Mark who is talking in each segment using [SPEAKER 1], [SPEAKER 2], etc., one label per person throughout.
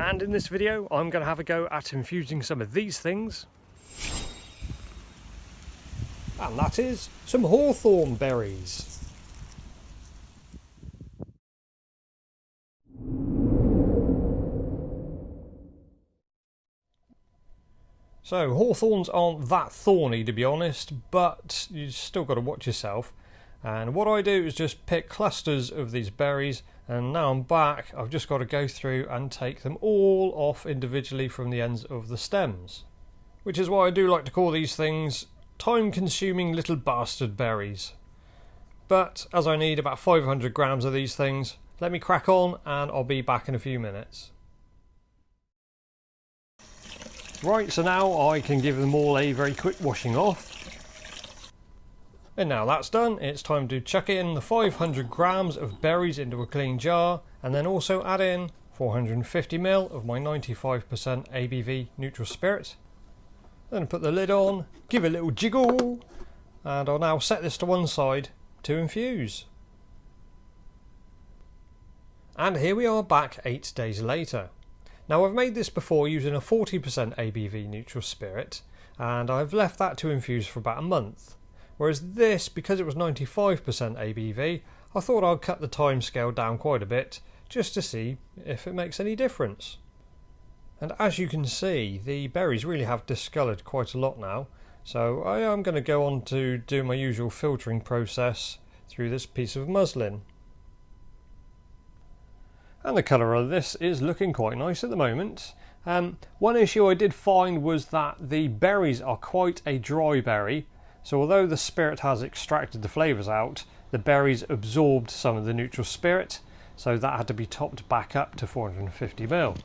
[SPEAKER 1] And in this video I'm going to have a go at infusing some of these things. And that is some hawthorn berries. So hawthorns aren't that thorny, to be honest, but you've still got to watch yourself. And what I do is just pick clusters of these berries, and now I'm back, I've just got to go through and take them all off individually from the ends of the stems. Which is why I do like to call these things time-consuming little bastard berries. But as I need about 500 grams of these things, let me crack on and I'll be back in a few minutes. Right, so now I can give them all a very quick washing off. And now that's done, it's time to chuck in the 500 grams of berries into a clean jar, and then also add in 450 ml of my 95% ABV neutral spirit. Then put the lid on, give it a little jiggle, and I'll now set this to one side to infuse. And here we are back 8 days later. Now I've made this before using a 40% ABV neutral spirit, and I've left that to infuse for about a month. Whereas this, because it was 95% ABV, I thought I'd cut the time scale down quite a bit, just to see if it makes any difference. And as you can see, the berries really have discoloured quite a lot now, so I am going to go on to do my usual filtering process through this piece of muslin. And the colour of this is looking quite nice at the moment. One issue I did find was that the berries are quite a dry berry, so although the spirit has extracted the flavours out, the berries absorbed some of the neutral spirit, so that had to be topped back up to 450 ml.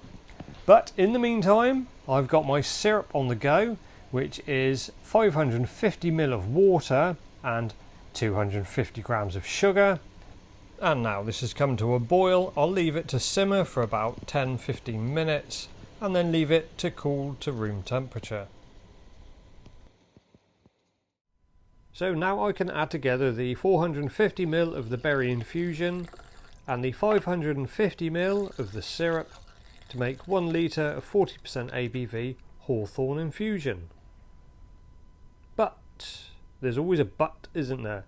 [SPEAKER 1] But in the meantime, I've got my syrup on the go, which is 550 ml of water and 250 grams of sugar. And now this has come to a boil, I'll leave it to simmer for about 10-15 minutes and then leave it to cool to room temperature. So now I can add together the 450 ml of the berry infusion and the 550 ml of the syrup to make 1 litre of 40% ABV hawthorn infusion. But there's always a but, isn't there?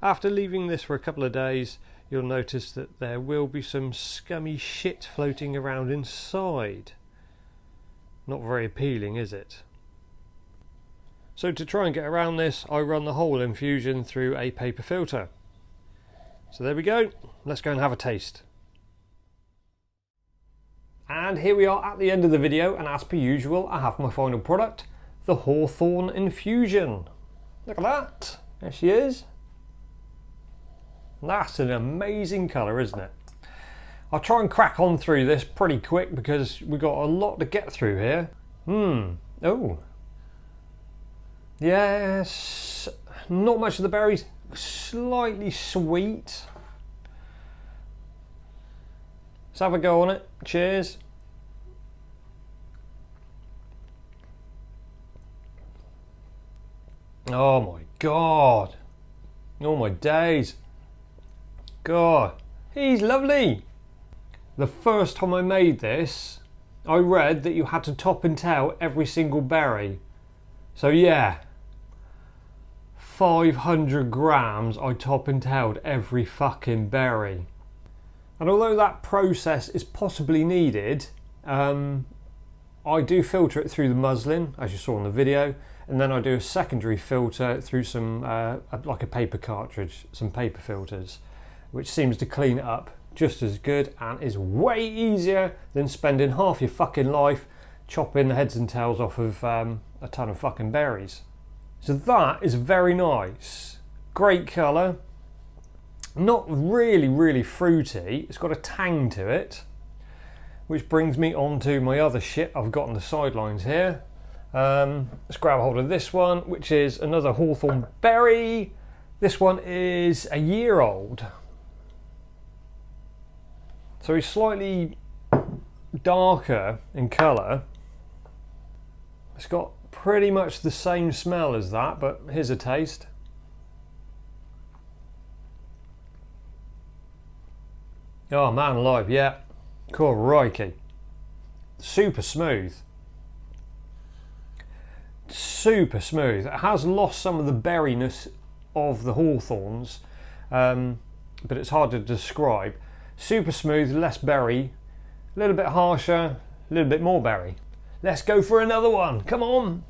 [SPEAKER 1] After leaving this for a couple of days, you'll notice that there will be some scummy shit floating around inside. Not very appealing, is it? So to try and get around this, I run the whole infusion through a paper filter. So there we go, let's go and have a taste. And here we are at the end of the video, and as per usual, I have my final product, the hawthorn infusion. Look at that, there she is. That's an amazing colour, isn't it? I'll try and crack on through this pretty quick because we've got a lot to get through here. Oh. Yes, not much of the berries, slightly sweet. Let's have a go on it. Cheers. Oh my God. Oh my days. God, he's lovely. The first time I made this, I read that you had to top and tail every single berry. So yeah, 500 grams I top and tailed every fucking berry. And although that process is possibly needed, I do filter it through the muslin, as you saw in the video, and then I do a secondary filter through some, like a paper cartridge, some paper filters, which seems to clean it up just as good and is way easier than spending half your fucking life chopping the heads and tails off of a ton of fucking berries. So that is very nice. Great colour. Not really fruity. It's got a tang to it. Which brings me on to my other shit I've got on the sidelines here. Let's grab hold of this one, which is another hawthorn berry. This one is a year old. So he's slightly darker in colour. It's got pretty much the same smell as that, but here's a taste. Oh man alive, yeah. Crikey. super smooth. Super smooth. It has lost some of the berryness of the Hawthorns, but it's hard to describe. Super smooth, less berry, a little bit harsher, a little bit more berry. Let's go for another one, come on.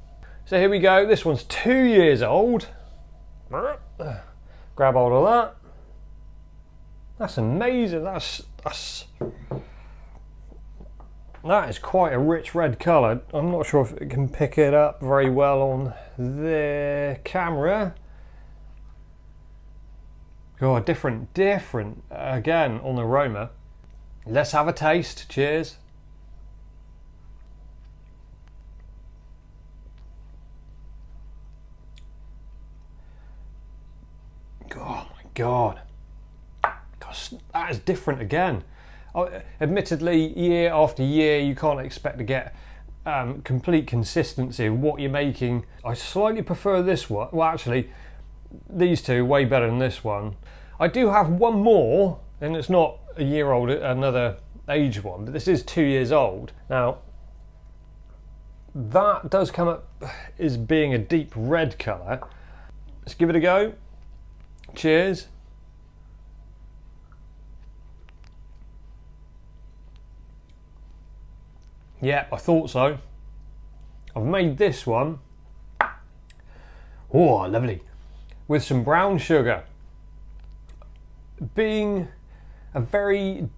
[SPEAKER 1] So here we go, this one's 2 years old. Grab hold of that. That's amazing, that is quite a rich red colour. I'm not sure if it can pick it up very well on the camera. Oh, different again on aroma. Let's have a taste. Cheers. Oh my God. Gosh, that is different again. Admittedly, year after year, you can't expect to get complete consistency of what you're making. I slightly prefer this one. Well, actually, these two way better than this one. I do have one more, and it's not a year old, another aged one, but this is 2 years old. Now, that does come up as being a deep red colour. Let's give it a go. Cheers. Yeah, I thought so. I've made this one. Oh, lovely. With some brown sugar. Being a very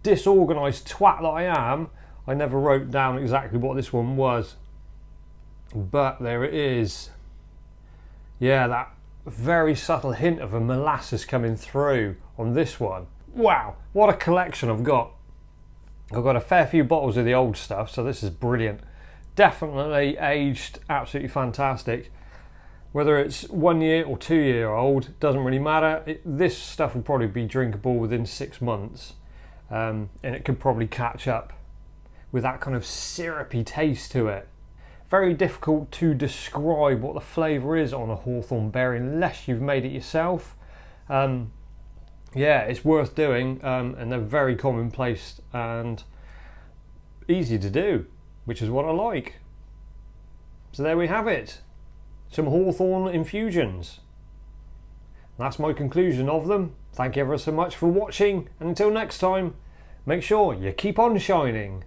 [SPEAKER 1] disorganised twat that I am, I never wrote down exactly what this one was. But there it is. Yeah, that very subtle hint of a molasses coming through on this one. Wow, what a collection I've got. I've got a fair few bottles of the old stuff, so this is brilliant. Definitely aged absolutely fantastic. Whether it's 1 year or 2 year old, doesn't really matter. This stuff will probably be drinkable within 6 months, and it could probably catch up with that kind of syrupy taste to it. Very difficult to describe what the flavour is on a Hawthorn berry unless you've made it yourself. Yeah, it's worth doing, and they're very commonplace and easy to do, which is what I like. So there we have it, some Hawthorn infusions. That's my conclusion of them. Thank you ever so much for watching, and until next time, make sure you keep on shining.